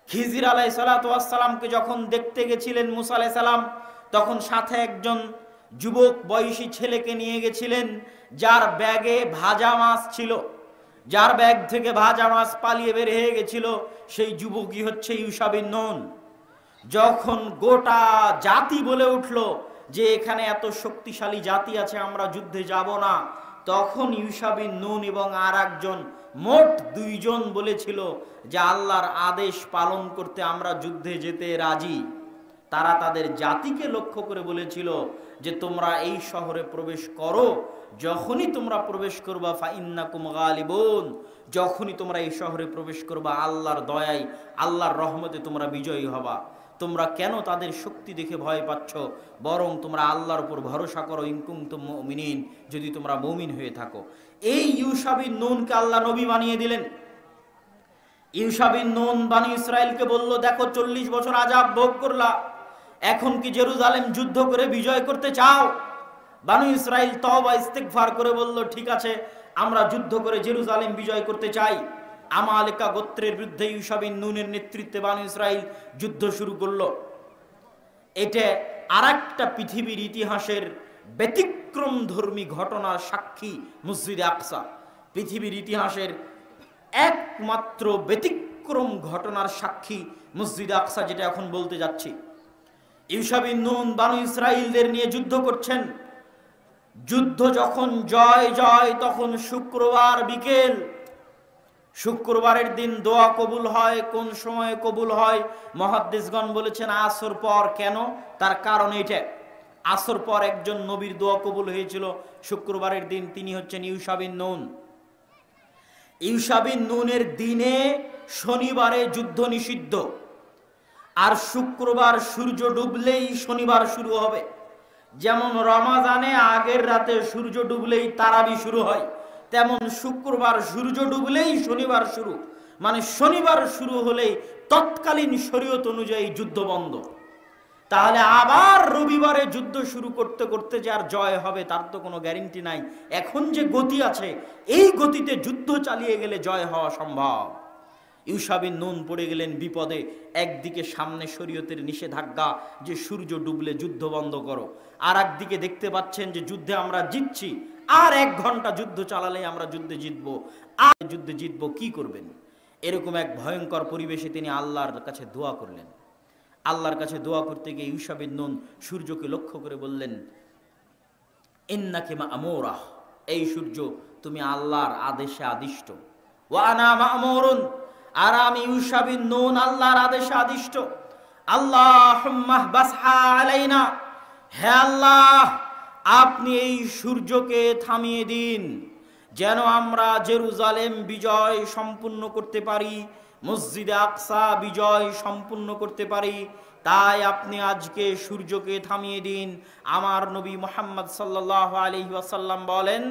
খিজির আলাইহিস সালাতু ওয়াস সালামকে যখন দেখতে গেছিলেন মুসা আলাইহিস সালাম, তখন সাথে একজন যুবক বয়সী ছেলেকে নিয়ে গেছিলেন, যার ব্যাগে ভাজা মাছ ছিল, যার ব্যাগ থেকে ভাজা মাছ পালিয়ে বের হয়ে গেছিল। সেই যুবকই হচ্ছে ইউশা বিন নুন। যখন গোটা জাতি বলে উঠল যে এখানে এত শক্তিশালী জাতি আছে, আমরা যুদ্ধে যাব না, তখন ইউশা বিন নুন এবং আর একজন, মোট দুইজন বলেছিল যে আল্লাহর আদেশ পালন করতে আমরা যুদ্ধে যেতে রাজি। তারা তাদের জাতিকে লক্ষ্য করে বলেছিল যে তোমরা এই শহরে প্রবেশ করো, যখনই তোমরা প্রবেশ করবা ফাইন্নাকুম গালিবুন, যখনই তোমরা এই শহরে প্রবেশ করবা আল্লাহর দয়ায়, আল্লাহর রহমতে তোমরা বিজয়ী হবা। তোমরা কেন তাদের শক্তি দেখে ভয় পাচ্ছ, বরং তোমরা আল্লাহর উপর ভরসা করো, ইন কুনতুম মুমিনিন, যদি তোমরা মুমিন হয়ে থাকো। এই ইউশা বিন নুনকে আল্লাহ নবী বানিয়ে দিলেন। ইউশা বিন নুন বানি ইসরাইলকে বলল, দেখো 40 বছর আযাব ভোগ করলা, এখন কি জেরুজালেম যুদ্ধ করে বিজয় করতে চাও? বানু ইসরাইল তওবা ইস্তিগফার করে বলল, ঠিক আছে, আমরা যুদ্ধ করে জেরুজালেম বিজয় করতে চাই। আমালেকা গোত্রের বিরুদ্ধে ইউশা বিন নুনের নেতৃত্বে বানু ইসরাইল যুদ্ধ শুরু করলো। এটা আরেকটা পৃথিবীর ইতিহাসের ব্যতিক্রমধর্মী ঘটনার সাক্ষী মসজিদে আকসা। পৃথিবীর ইতিহাসের একমাত্র ব্যতিক্রম ঘটনার সাক্ষী মসজিদে আকসা, যেটা এখন বলতে যাচ্ছি। ইউশা বিন নুন বানু ইসরাইলদের নিয়ে যুদ্ধ করছেন। যুদ্ধ যখন জয় জয়, তখন শুক্রবার বিকেল। শুক্রবারের দিন দোয়া কবুল হয়। কোন সময়ে কবুল হয়? মুহাদ্দিসগণ বলেছেন আসর পর। কেন? তার কারণ এটা, আসর পর একজন নবীর দোয়া কবুল হয়েছিল শুক্রবারের দিন, তিনি হচ্ছেন ইউশা বিন নুন। ইউশা বিন নুনের দিনে শনিবারে যুদ্ধ নিষিদ্ধ, আর শুক্রবার সূর্য ডুবলেই শনিবার শুরু হবে। যেমন রমাজানে আগের রাতে সূর্য ডুবলেই তারাবি শুরু হয়, তেমন শুক্রবার সূর্য ডুবলেই শনিবার শুরু। মানে শনিবার শুরু হলেই তৎকালীন শরীয়ত অনুযায়ী যুদ্ধ বন্ধ। তাহলে আবার রবিবারে যুদ্ধ শুরু করতে করতে যে আর জয় হবে তার তো কোনো গ্যারেন্টি নাই। এখন যে গতি আছে, এই গতিতে যুদ্ধ চালিয়ে গেলে জয় হওয়া সম্ভব। ইউশা বিন নুন পড়ে গেলেন বিপদে। একদিকে সামনে শরীয়তের নিষেধাজ্ঞা যে সূর্য ডুবলে যুদ্ধ বন্ধ করো, আর একদিকে দেখতে পাচ্ছেন যে যুদ্ধে আমরা জিতছি, আর 1 ঘন্টা যুদ্ধ চালালেই আমরা যুদ্ধে জিতবো, আর যুদ্ধে জিতবো, কি করবেন? এরকম এক ভয়ঙ্কর পরিবেশে তিনি আল্লাহর কাছে দোয়া করলেন। আল্লাহর কাছে দোয়া করতে গিয়ে ইউশা বিন নুন সূর্যকে লক্ষ্য করে বললেন, ইন্নাকা মা'মুরা, এই সূর্য তুমি আল্লাহর আদেশে আদিষ্ট। ওয়া আনা মা'মুরুন, আর আমি ইউশা বিন নুন আল্লাহর আদেশে আদিষ্ট। আল্লাহুম্মা বাসহা আলাইনা, হে আল্লাহ আপনি এই সূর্যকে থামিয়ে দিন, যেন আমরা জেরুজালেম বিজয় সম্পূর্ণ করতে পারি, মসজিদে আকসা বিজয় সম্পূর্ণ করতে পারি। তাই আপনি আজকে সূর্যকে থামিয়ে দিন। আমার নবী মুহাম্মদ সাল্লাল্লাহু আলাইহি ওয়াসাল্লাম বলেন,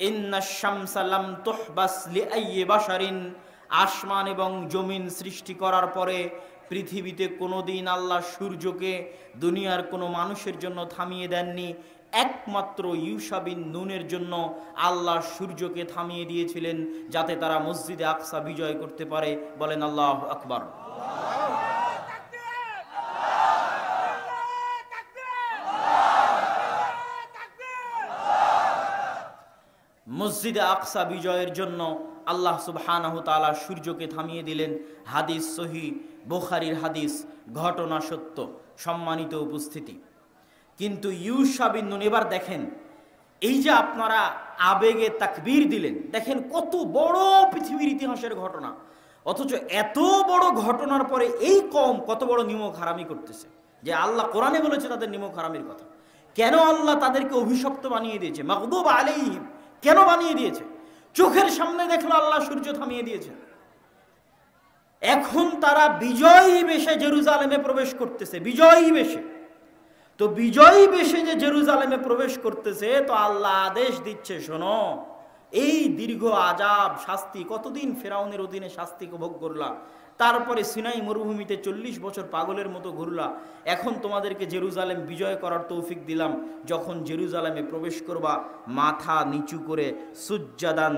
ইন্নাশ শামসা লাম তুহবাস লিআইয়ি বাশারিন, আসমান এবং জমিন সৃষ্টি করার পরে পৃথিবীতে কোনোদিন আল্লাহ সূর্যকে দুনিয়ার কোনো মানুষের জন্য থামিয়ে দেননি। একমাত্র ইউশা বিন নুনের জন্য আল্লাহ সূর্যকে থামিয়ে দিয়েছিলেন, যাতে তারা মসজিদে আকসা বিজয় করতে পারে। বলেন আল্লাহু আকবার। মসজিদে আকসা বিজয়ের জন্য আল্লাহ সুবহানাহু তাআলা সূর্যকে থামিয়ে দিলেন। হাদিস সহিহ, বুখারীর হাদিস, ঘটনা সত্য। সম্মানিত উপস্থিতি, কিন্তু ইউশা বিন নুন, এবার দেখেন, এই যে আপনারা আবেগে তাকবীর দিলেন, দেখেন কত বড় পৃথিবীর ইতিহাসের ঘটনা, অথচ এত বড় ঘটনার পরে এই কওম কত বড় নিমক হারামি করতেছে, যে আল্লাহ কোরআনে বলেছে তাদের নিমক হারামির কথা। কেন আল্লাহ তাদেরকে অভিশপ্ত বানিয়ে দিয়েছে? মাগদুব আলাইহিম কেন বানিয়ে দিয়েছে? চোখের সামনে দেখলো আল্লাহ সূর্য থামিয়ে দিয়েছে। এখন তারা বিজয়ী বেশে জেরুজালেমে প্রবেশ করতেছে, বিজয়ী বেশে। তো বিজয়ী বেশে যে জেরুজালেমে প্রবেশ করতেছে, তো আল্লাহ আদেশ দিচ্ছে, শোনো, এই দীর্ঘ আযাব শাস্তি কতদিন ফেরাউনের অধীনে শাস্তি ভোগ করলা, তারপরে সিনাই মরুভূমিতে 40 বছর পাগলের মতো ঘুরলা, এখন তোমাদেরকে জেরুজালেম বিজয় করার তৌফিক দিলাম। যখন জেরুজালেমে প্রবেশ করবা, মাথা নিচু করে সুজ্জাদান,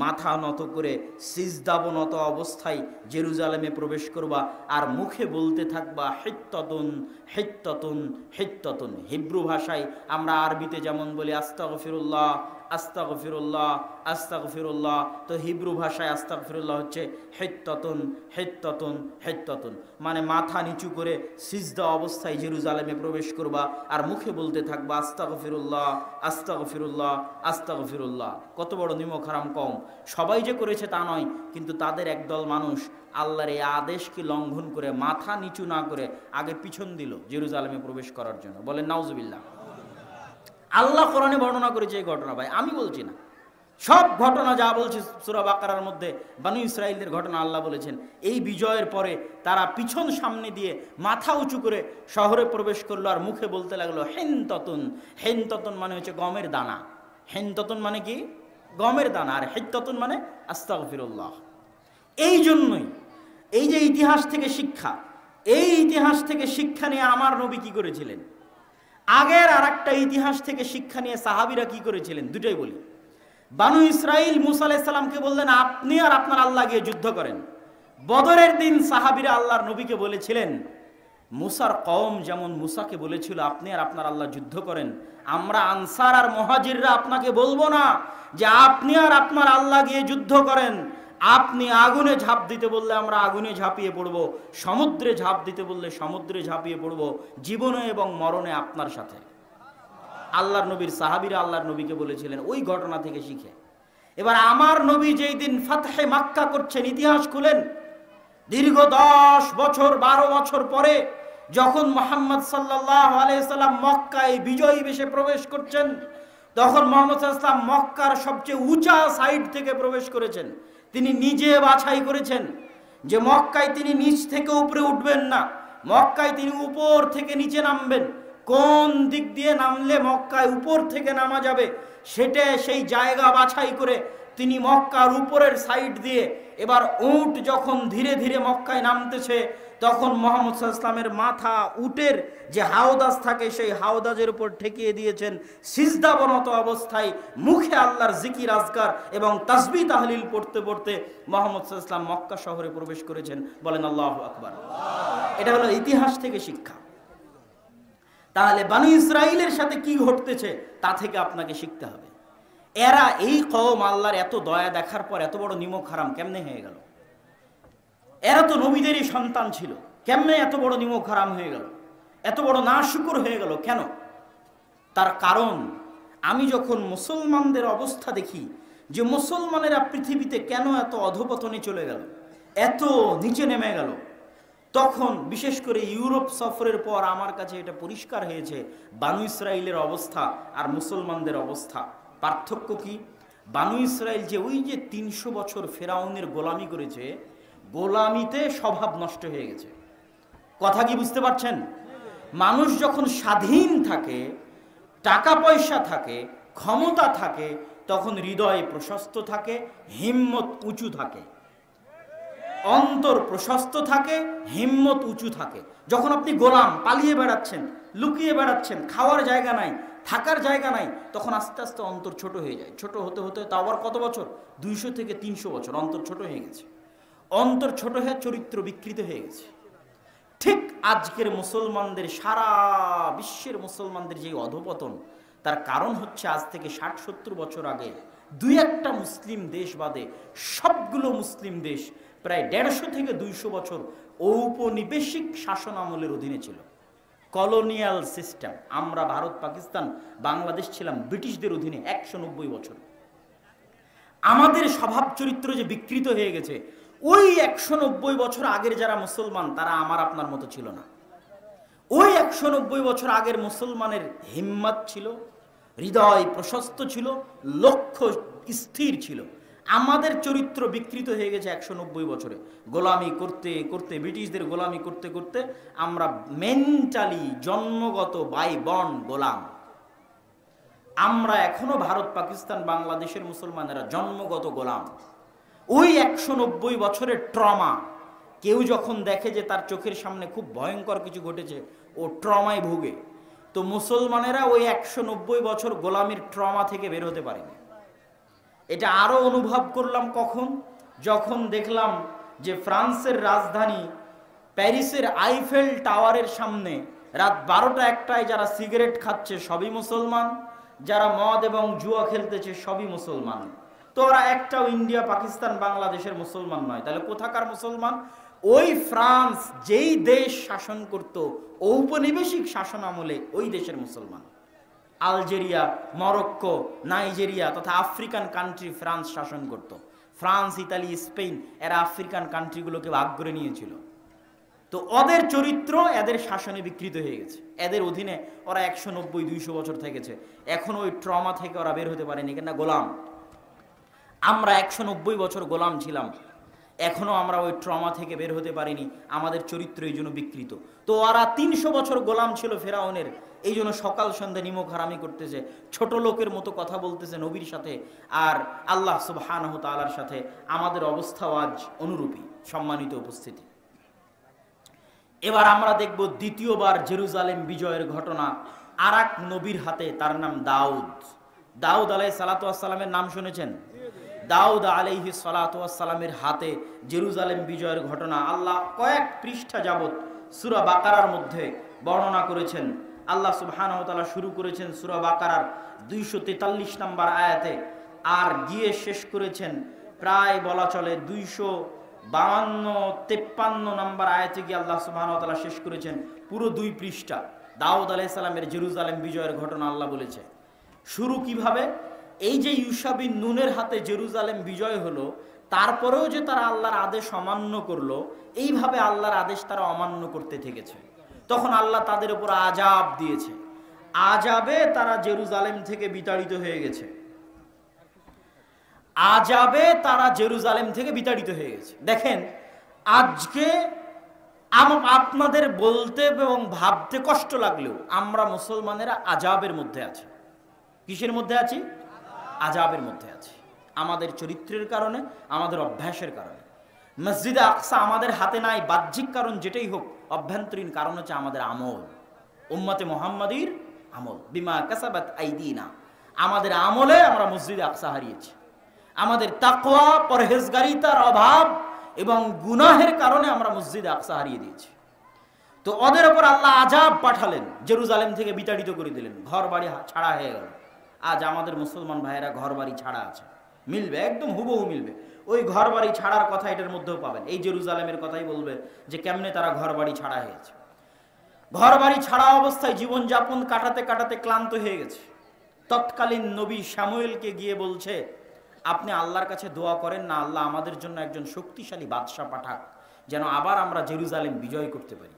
মাথা নত করে সিজদাবনত অবস্থায় জেরুজালেমে প্রবেশ করবা, আর মুখে বলতে থাকবা হিত্তাতুন হিত্তাতুন হিত্তাতুন। হিব্রু ভাষায় আমরা আরবিতে যেমন বলি আস্তাগফিরুল্লাহ আস্তাগফিরুল্লাহ আস্তাগফিরুল্লাহ, তো হিব্রু ভাষায় আস্তাগফিরুল্লাহ হচ্ছে হিত্তাতুন হিত্তাতুন হিত্তাতুন, মানে মাথা নিচু করে সিজদা অবস্থায় জেরুজালেমে প্রবেশ করবা আর মুখে বলতে থাকবা আস্তাগফিরুল্লাহ আস্তাগফিরুল্লাহ আস্তাগফিরুল্লাহ। কত বড় নিমক হারাম কওম! সবাই যে করেছে তা নয়, কিন্তু তাদের একদল মানুষ আল্লাহর এই আদেশকে লঙ্ঘন করে মাথা নিচু না করে আগে পিছন দিল জেরুজালেমে প্রবেশ করার জন্য। বলেন নাউজুবিল্লাহ। আল্লাহ কোরআনে বর্ণনা করেছে এই ঘটনা, ভাই আমি বলছি না, সব ঘটনা যা বলছে সূরা বাকারার মধ্যে বনী ইসরাইলদের ঘটনা আল্লাহ বলেছেন। এই বিজয়ের পরে তারা পিছন সামনে দিয়ে মাথা উঁচু করে শহরে প্রবেশ করলো আর মুখে বলতে লাগলো হিনতাতুন। হিনতাতুন মানে হচ্ছে গমের দানা। হিনতাতুন মানে কি? গমের দানা। আর হিত্তাতুন মানে আস্তাগফিরুল্লাহ। এই জন্যই এই যে ইতিহাস থেকে শিক্ষা, এই ইতিহাস থেকে শিক্ষা নিয়ে আমার নবী কি করেছিলেন, আগের আর একটা ইতিহাস থেকে শিক্ষা নিয়ে সাহাবীরা কি করেছিলেন, দুটোই বলি। বানু ইসরাইল মুসা আলাইহিস সালামকে বললেন আপনি আর আপনার আল্লাহ গিয়ে যুদ্ধ করেন। বদরের দিন সাহাবীরা আল্লাহর নবীকে বলেছিলেন, মুসার কওম যেমন মুসাকে বলেছিল আপনি আর আপনার আল্লাহ যুদ্ধ করেন, আমরা আনসার আর মুহাজিররা আপনাকে বলবো না যে আপনি আর আপনার আল্লাহ গিয়ে যুদ্ধ করেন। আপনি আগুনে ঝাঁপ দিতে বললে আমরা আগুনে ঝাঁপিয়ে পড়ব, সমুদ্রে ঝাঁপ দিতে বললে সমুদ্রে ঝাঁপিয়ে পড়ব, জীবনে এবং মরণে আপনার সাথে। আল্লাহর নবীর সাহাবীরা আল্লাহর নবীকে বলেছিলেন ওই ঘটনা থেকে শিখে। এবার আমার নবী যেই দিন ফাতহে মক্কা করছেন, ইতিহাস খুলেন, দীর্ঘ 10 বছর 12 বছর পরে যখন মুহাম্মদ সাল্লাল্লাহু আলাইহি সাল্লাম মক্কায় বিজয়ী বেশে প্রবেশ করছেন, তখন মুহাম্মদ সাল্লাল্লাহু আলাইহি সাল্লাম মক্কার সবচেয়ে উঁচা সাইড থেকে প্রবেশ করেছেন। তিনি নিজে বাছাই করেছেন যে মক্কায় তিনি নিচ থেকে উপরে উঠবেন না, মক্কায় তিনি উপর থেকে নিচে নামবেন। কোন দিক দিয়ে নামলে মক্কায় উপর থেকে নামা যাবে সেটা সেই জায়গা বাছাই করে তিনি মক্কার উপরের সাইড দিয়ে, এবার উট যখন ধীরে ধীরে মক্কায় নামতেছে তখন মুহাম্মদ সাল্লাল্লাহু আলাইহি ওয়াসাল্লামের মাথা উটের যে হাওদাজ থাকে সেই হাওদাজের উপর ঠেকিয়ে দিয়েছেন, সিজদাবনত অবস্থায় মুখে আল্লাহর জিকির আজকার এবং তাসবিহ তাহলিল পড়তে পড়তে মুহাম্মদ সাল্লাল্লাহু আলাইহি ওয়াসাল্লাম মক্কা শহরে প্রবেশ করেছেন। বলেন আল্লাহু আকবার। এটা হলো ইতিহাস থেকে শিক্ষা। তাহলে বনী ইসরাইলের সাথে কি ঘটতেছে তা থেকে আপনাকে শিখতে হবে। এরা এই কওম আল্লাহর এত দয়া দেখার পর এত বড় নিমক হারাম কেমনে হয়ে গেল? এরা তো নবীদেরই সন্তান ছিল, কেমনে এত বড় নিমক হারাম হয়ে গেল, এত বড় নাশুকর হয়ে গেল কেন? তার কারণ আমি যখন মুসলমানদের অবস্থা দেখি যে মুসলমানেরা পৃথিবীতে কেন এত অধপতনে চলে গেল, এত নিচে নেমে গেল, তখন বিশেষ করে ইউরোপ সফরের পর আমার কাছে এটা পরিষ্কার হয়েছে বানু ইসরাইলের অবস্থা আর মুসলমানদের অবস্থা পার্থক্য কি। বানু ইসরাইল যে ওই যে 300 বছর ফেরাউনের গোলামি করেছে, গোলামিতে স্বভাব নষ্ট হয়ে গেছে। কথা কি বুঝতে পারছেন? মানুষ যখন স্বাধীন থাকে, টাকা পয়সা থাকে, ক্ষমতা থাকে, তখন হৃদয় প্রশস্ত থাকে, হিম্মত উঁচু থাকে, অন্তর প্রশস্ত থাকে, হিম্মত উঁচু থাকে। যখন আপনি গোলাম, পালিয়ে বেড়াচ্ছেন, লুকিয়ে বেড়াচ্ছেন, খাওয়ার জায়গা নাই, থাকার জায়গা নাই, তখন আস্তে আস্তে অন্তর ছোট হয়ে যায়। ছোট হতে হতে তা আবার কত বছর? 200 থেকে 300 বছর অন্তর ছোট হয়ে গেছে। অন্তর ছোট হয়ে চরিত্র বিকৃত হয়ে গেছে। ঠিক আজকের মুসলমানদের, সারা বিশ্বের মুসলমানদের যে অধপতন, তার কারণ হচ্ছে আজ থেকে 60-70 বছর আগে 2-1টা মুসলিম দেশ বাদে সবগুলো মুসলিম দেশ প্রায় 150 থেকে 200 বছর ঔপনিবেশিক শাসন আমলের অধীনে ছিল, কলোনিয়াল সিস্টেম। আমরা ভারত, পাকিস্তান, বাংলাদেশ ছিলাম ব্রিটিশদের অধীনে 190 বছর। আমাদের স্বভাব চরিত্র যে বিকৃত হয়ে গেছে, ওই 190 বছর আগের যারা মুসলমান তারা আমার আপনার মতো ছিল না। ওই 190 বছর আগের মুসলমানের হিম্মত ছিল, হৃদয় প্রশস্ত ছিল, লক্ষ্য স্থির ছিল। আমাদের চরিত্র বিকৃত হয়ে গেছে 190 বছরে। গোলামি করতে করতে, ব্রিটিশদের গোলামি করতে করতে আমরা মেন্টালি জন্মগত বাই বর্ন গোলাম। আমরা এখনো ভারত, পাকিস্তান, বাংলাদেশের মুসলমানেরা জন্মগত গোলাম। ওই 190 বছরের ট্রমা, কেউ যখন দেখে যে তার চোখের সামনে খুব ভয়ঙ্কর কিছু ঘটেছে, ও ট্রমায় ভুগে। তো মুসলমানেরা ওই 190 বছর গোলামির ট্রমা থেকে বের হতে পারেনি। এটা আরো অনুভব করলাম কখন, যখন দেখলাম যে ফ্রান্সের রাজধানী প্যারিসের আইফেল টাওয়ারের সামনে রাত 12টা 1টায় যারা সিগারেট খাচ্ছে সবই মুসলমান, যারা মদ এবং জুয়া খেলতেছে সবই মুসলমান। তো ওরা একটাও ইন্ডিয়া, পাকিস্তান, বাংলাদেশের মুসলমান নয়। তাহলে কোথাকার মুসলমান? ওই ফ্রান্স যেই দেশ শাসন করত ঔপনিবেশিক শাসন আমলে, ওই দেশের মুসলমান। আলজেরিয়া, মরক্কো, নাইজেরিয়া তথা আফ্রিকান কান্ট্রি ফ্রান্স শাসন করত। ফ্রান্স, ইতালি, স্পেন এরা আফ্রিকান কান্ট্রিগুলোকে ভাগ করে নিয়েছিল। তো ওদের চরিত্র এদের শাসনে বিকৃত হয়ে গেছে। এদের অধীনে ওরা 190-200 বছর থেকেছে, এখন ওই ট্রমা থেকে ওরা বের হতে পারেনি, কেন? গোলাম। আমরা 190 বছর গোলাম ছিলাম, এখনো আমরা ওই ট্রমা থেকে বের হতে পারিনি, আমাদের চরিত্র এই জন্য বিকৃত। তো ওরা 300 বছর গোলাম ছিল ফেরাউনের, এই জন্য সকাল সন্ধ্যা নিমক হারামি করতেছে, ছোট লোকের মতো কথা বলতেছে নবীর সাথে, আর আল্লাহ সুবহানাহু ওয়া তাআলার সাথে আমাদের অবস্থাও আজ অনুরূপী। সম্মানিত উপস্থিতি, এবার আমরা দেখব দ্বিতীয়বার জেরুজালেম বিজয়ের ঘটনা আর এক নবীর হাতে, তার নাম দাউদ। দাউদ আলাইহিস সালাতু ওয়াস সালামের নাম শুনেছেন? দাউদ আলাইহিস সালাতু ওয়াস সালামের হাতে জেরুজালেম বিজয়ের ঘটনা আল্লাহ কয়েক পৃষ্ঠা যাবত সূরা বাকারার মধ্যে বর্ণনা করেছেন। আল্লাহ সুবহানাহু ওয়া তাআলা শুরু করেছেন সূরা বাকারার 243 নম্বর আয়াতে, আর গিয়ে শেষ করেছেন প্রায় বলা চলে 252-53 নম্বর আয়াতে গিয়ে আল্লাহ সুবহানাহু ওয়া তাআলা শেষ করেছেন পুরো 2 পৃষ্ঠা। দাউদ আলাইহিস সালামের জেরুজালেম বিজয়ের ঘটনা আল্লাহ বলেছে। শুরু কিভাবে? এই যে ইউশা বিন নুনের হাতে জেরুজালেম বিজয় হলো, তারপরেও যে তারা আল্লাহর আদেশ অমান্য করলো, এইভাবে আল্লাহর আদেশ তারা অমান্য করতে থেকেছে। তখন আল্লাহ তাদের উপর আযাব দিয়েছে, আযাবে তারা জেরুজালেম থেকে বিতাড়িত হয়ে গেছে। আযাবে তারা জেরুজালেম থেকে বিতাড়িত হয়ে গেছে। দেখেন, আজকে আপনাদের বলতে এবং ভাবতে কষ্ট লাগলেও আমরা মুসলমানেরা আযাবের মধ্যে আছি। কিসের মধ্যে আছি? আযাবের মধ্যে আছি। আমাদের চরিত্রের কারণে, আমাদের অভ্যাসের কারণে। মসজিদে আকসা আমাদের হাতে নাই, বাহ্যিক কারণ যেটাই হোক, অভ্যন্তরীণ কারণ হচ্ছে আমাদের আমল, উম্মতে মুহাম্মাদির আমল। বিমা কাসাবাত আইদিনা, আমাদের আমলে আমরা মসজিদে আকসা হারিয়েছি। আমাদের তাকওয়া, পরহেজগারিতার অভাব এবং গুনাহের কারণে আমরা মসজিদে আকসা হারিয়ে দিয়েছি। তো ওদের উপর আল্লাহ আযাব পাঠালেন, জেরুজালেম থেকে বিতাড়িত করে দিলেন, ঘর বাড়ি ছাড়া হয়ে গেল। আজ আমাদের মুসলমান ভাইয়েরা ঘর বাড়ি ছাড়া আছে, মিলবে, একদম হুবহু মিলবে। ওই ঘর বাড়ি ছাড়ার কথা এটার মধ্যেও পাবেন। এই জেরুজালেমের কথাই বলবে যে কেমনে তারা ঘর বাড়ি ছাড়া হয়েছে। ঘর বাড়ি ছাড়া অবস্থায় জীবনযাপন কাটাতে কাটাতে ক্লান্ত হয়ে গেছে। তৎকালীন নবী শামুয়েলকে গিয়ে বলছে, আপনি আল্লাহর কাছে দোয়া করেন না, আল্লাহ আমাদের জন্য একজন শক্তিশালী বাদশাহ পাঠাক, যেন আবার আমরা জেরুজালেম বিজয় করতে পারি।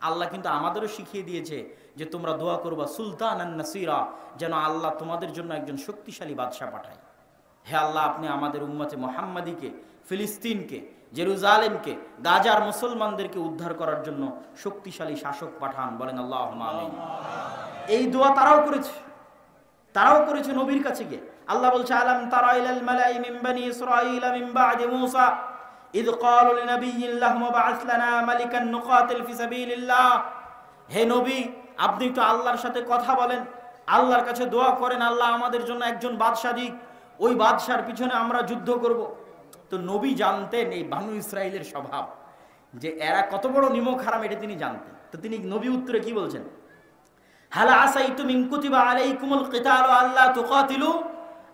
আল্লাহ কিন্তু আমাদেরও শিখিয়ে দিয়েছে যে তোমরা দোয়া করবা সুলতানান নাসিরা, যেন আল্লাহ তোমাদের জন্য একজন শক্তিশালী বাদশাহ পাঠায়। হে আল্লাহ, আপনি আমাদের উম্মতে মুহাম্মাদিকে, ফিলিস্তিনকে, জেরুজালেমকে, গাজার মুসলমানদেরকে উদ্ধার করার জন্য শক্তিশালী শাসক পাঠান। বলেন আল্লাহুম্মা আমিন। এই দোয়া তারাও করেছে নবীর কাছে গিয়ে। আল্লাহ বলছে, আলাম তারা ইলাল মালাই মিন বানি ইসরাঈল মিন বা'দি মূসা ইয ক্বালু লিনাবিয়্যিন লাহুম বা'আস লানা মালিকান নুকাতিল ফি সাবিলিল্লাহ। হে নবী, আপনি একটু আল্লাহর সাথে কথা বলেন, আল্লাহর কাছে দোয়া করেন, আল্লাহ আমাদের জন্য একজন বাদশা দিক, ওই বাদশার পিছনে আমরা যুদ্ধ করব। তো নবী জানতেন এই বানু ইসরাইলের স্বভাব, যে এরা কত বড় নিমক হারাম, এটা তিনি জানতেন। তো তিনি নবী উত্তরে কি বলছেন? হাল আসাইতুম ইন কুতিবা আলাইকুমুল কিতালু আল্লা তুকাতিলু।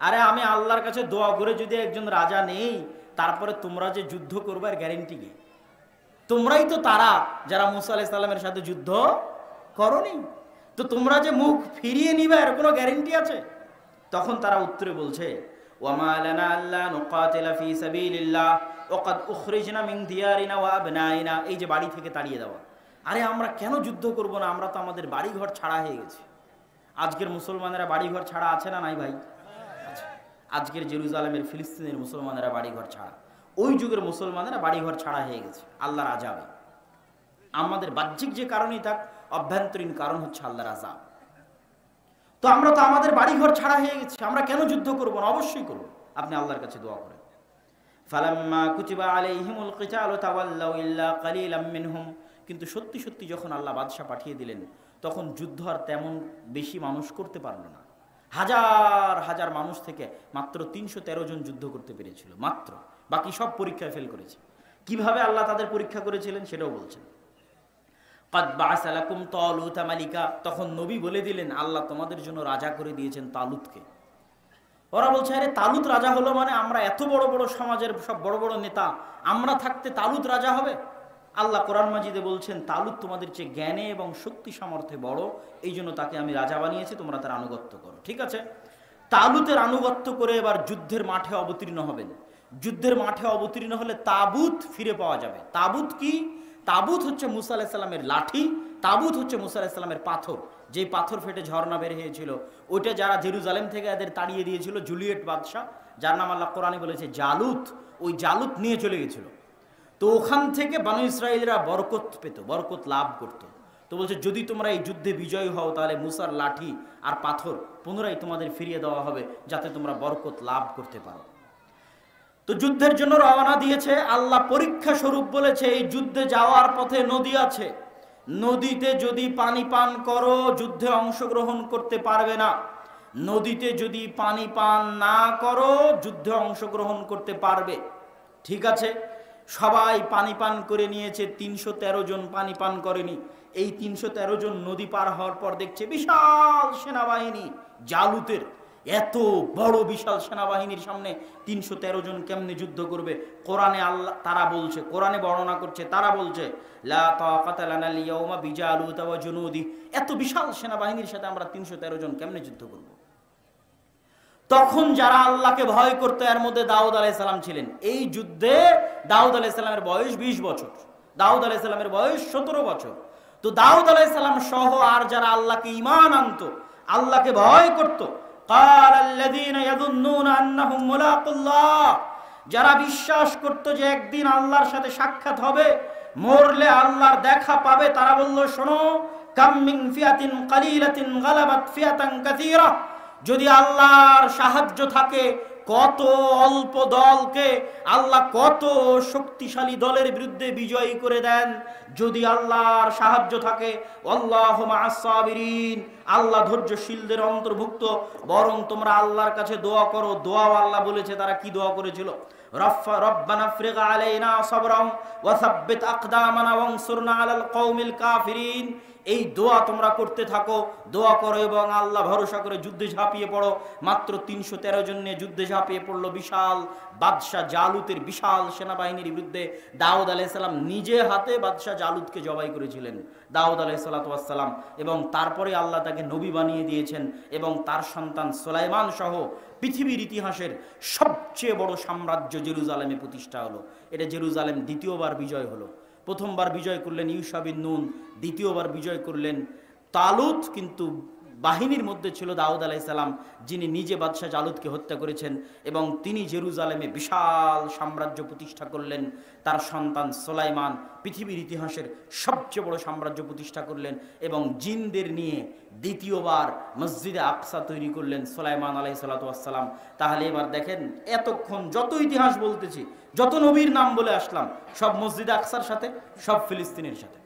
আরে আমি আল্লাহর কাছে দোয়া করে যদি একজন রাজা নেই, তারপরে তোমরা যে যুদ্ধ করবার গ্যারেন্টি কি? তোমরাই তো তারা যারা মুসা আলাইহিস সালামের সাথে যুদ্ধ করনি, তো তোমরা যে মুখ ফিরিয়ে নিবে এর কোনো গ্যারেন্টি আছে? তখন তারা উত্তরে বলছে, ওয়ামা লানা আল্লা নুকাতিলা ফি সাবিলিল্লাহ ওয়া ক্বাদ উখরিজনা মিন দিয়ারিনা ওয়া আবনাইনা। এই যে বাড়ি থেকে তাড়িয়ে দেওয়া, আরে আমরা কেন যুদ্ধ করব না? আমরা তো আমাদের বাড়িঘর ছাড়া হয়ে গেছি। আজকের মুসলমানেরা বাড়িঘর ছাড়া আছে না নাই ভাই? আজকের জেরুজালেমের ফিলিস্তিনের মুসলমানেরা বাড়িঘর ছাড়া, ওই যুগের মুসলমানেরা বাড়িঘর ছাড়া হয়ে গেছে আল্লাহর আযাবে। আমাদের বাহ্যিক যে কারণই থাক, অভ্যন্তরীণ কারণ হচ্ছে আল্লাহর আযাব। তো আমরা তো আমাদের বাড়িঘর ছাড়া হয়ে গেছে, আমরা কেন যুদ্ধ করব না? অবশ্যই করব। আপনি আল্লাহর কাছে দোয়া করেন। ফালাম্মা কুতিবা আলাইহিমুল কিতালু তাওয়াল্লাউ ইল্লা কালিলাম মিনহুম, কিন্তু সত্যি সত্যি যখন আল্লাহ বাদশা পাঠিয়ে দিলেন, তখন যুদ্ধ আর তেমন বেশি মানুষ করতে পারল না। হাজার হাজার মানুষ থেকে মাত্র 313 জন যুদ্ধ করতে পেরেছিল, মাত্র। বাকি সব পরীক্ষায় ফেল করেছে। কিভাবে আল্লাহ তাদের পরীক্ষা করেছিলেন সেটাও বলছেন। কাদ বা'আসা লাকুম তালুতা মালিকা, তখন নবী বলে দিলেন আল্লাহ তোমাদের জন্য রাজা করে দিয়েছেন তালুতকে। ওরা বলছে, আরে তালুত রাজা হলো মানে? আমরা এত বড় বড় সমাজের সব বড় বড় নেতা, আমরা থাকতে তালুত রাজা হবে? আল্লাহ কোরআন মাজিদে বলছেন তালুত তোমাদের চেয়ে জ্ঞানে এবং শক্তি সামর্থ্যে বড়, এই জন্য তাকে আমি রাজা বানিয়েছি, তোমরা তার আনুগত্য করো। ঠিক আছে, তালুতের আনুগত্য করে এবার যুদ্ধের মাঠে অবতীর্ণ হবেন। যুদ্ধের মাঠে অবতীর্ণ হলে তাবুত ফিরে পাওয়া যাবে। তাবুত কি? তাবুত হচ্ছে মুসা আলাইহিস সালামের লাঠি, তাবুত হচ্ছে মুসা আলাইহিস সালামের পাথর, যেই পাথর ফেটে ঝর্ণা বের হয়েছিল। ওইটা যারা জেরুজালেম থেকে এদের তাড়িয়ে দিয়েছিল, জুলিয়েট বাদশা, যার নাম আল্লাহ কোরআনে বলেছে জালুত, ওই জালুত নিয়ে চলে গেছিল। তো ওখান থেকে বনী ইসরাইলরা বরকত পেত, বরকত লাভ করত। তো বলছে যদি তোমরা এই যুদ্ধে বিজয়ী হও, তাহলে মুসার লাঠি আর পাথর পুনরায় তোমাদের ফিরিয়ে দেওয়া হবে, যাতে তোমরা বরকত লাভ করতে পারো। তো যুদ্ধের জন্য রওনা দিয়েছে। আল্লাহ পরীক্ষা স্বরূপ বলেছে এই যুদ্ধে যাওয়ার পথে নদী আছে, নদীতে যদি পানি পান করো যুদ্ধে অংশগ্রহণ করতে পারবে না। নদীতে যদি পানি পান না করো যুদ্ধে অংশগ্রহণ করতে পারবে। ঠিক আছে, সবাই পানি পান করে নিয়েছে, 313 জন পানি পান করেনি। এই 313 জন নদী পার হওয়ার পর দেখছে বিশাল সেনাবাহিনী জালুতের। এত বড় বিশাল সেনাবাহিনীর সামনে 313 জন কেমনে যুদ্ধ করবে? কোরআনে আল্লাহ তারা বলছে, কোরআনে বর্ণনা করছে, তারা বলছে লা তাকাতা লানাল ইয়াউমা বিজালুতা ওয়া জুনুদি, এত বিশাল সেনাবাহিনীর সাথে আমরা 313 জন কেমনে যুদ্ধ করব? তখন যারা আল্লাহকে ভয় করতো এর মধ্যে দাউদ আলাইহিস সালাম ছিলেন। এই যুদ্ধে দাউদ আলাইহিস সালামের বয়স 20 বছর, দাউদ আলাইহিস সালামের বয়স 17 বছর। তো দাউদ আলাইহিস সালাম সহ আর যারা আল্লাহকে ঈমান আনতো, আল্লাহকে ভয় করত, ক্বালাল্লাযীনা ইয়াযুন্নুনা আন্নাহুম মুলাকুল্লাহ, যারা বিশ্বাস করত যে একদিন আল্লাহর সাথে সাক্ষাৎ হবে, মরলে আল্লাহর দেখা পাবে, তারা বলল শোনো, কাম মিন ফিয়াতিন কালিলাতিন গালাবাত ফিয়াতান কাসীরা, যদি আল্লাহর সাহায্য থাকে কত অল্প দলকে আল্লাহ কত শক্তিশালী দলের বিরুদ্ধে বিজয়ী করে দেন। যদি আল্লাহর সাহায্য থাকে, আল্লাহু মা'আস সাবিরিন, আল্লাহ ধৈর্যশীলদের অন্তর্ভুক্ত। বরং তোমরা আল্লাহর কাছে দোয়া করো। দোয়াও আল্লাহ বলেছে, তারা কি দোয়া করেছিল? রব্বানা আফরিগ আলাইনা সাবরান ওয়া সাব্বিত আকদামানা ওয়ানসুরনা আলাল কওমিল কাফিরিন। এই দোয়া তোমরা করতে থাকো, দোয়া করো এবং আল্লাহ ভরসা করে যুদ্ধে ঝাঁপিয়ে পড়ো। মাত্র 313 জন নিয়ে যুদ্ধে ঝাঁপিয়ে পড়লো বিশাল বাদশাহ জালুতের বিশাল সেনাবাহিনীর বিরুদ্ধে। দাউদ আলাইহিস সালাম নিজে হাতে বাদশাহ জালুতকে জবাই করেছিলেন, দাউদ আলাইহিস সালাম। এবং তারপরে আল্লাহ তাকে নবী বানিয়ে দিয়েছেন এবং তার সন্তান সুলাইমান সহ পৃথিবীর ইতিহাসের সবচেয়ে বড় সাম্রাজ্য জেরুজালেমে প্রতিষ্ঠা হলো। এটা জেরুজালেম দ্বিতীয়বার বিজয় হলো। প্রথমবার বিজয় করলেন ইউশা বিন নুন, দ্বিতীয়বার বিজয় করলেন তালুত। কিন্তু বাহিনীর মধ্যে ছিল দাউদ আলাইহিস সালাম, যিনি নিজে বাদশাহ জালুতকে হত্যা করেছেন এবং তিনি জেরুজালেমে বিশাল সাম্রাজ্য প্রতিষ্ঠা করলেন। তার সন্তান সুলাইমান পৃথিবীর ইতিহাসের সবচেয়ে বড় সাম্রাজ্য প্রতিষ্ঠা করলেন এবং জিনদের নিয়ে দ্বিতীয়বার মসজিদে আকসা তৈরি করলেন সুলাইমান আলাইহিস সালাম। তাহলে এবার দেখেন, এতক্ষণ যত ইতিহাস বলতেছি, যত নবীর নাম বলে আসলাম, সব মসজিদে আকসার সাথে, সব ফিলিস্তিনের সাথে।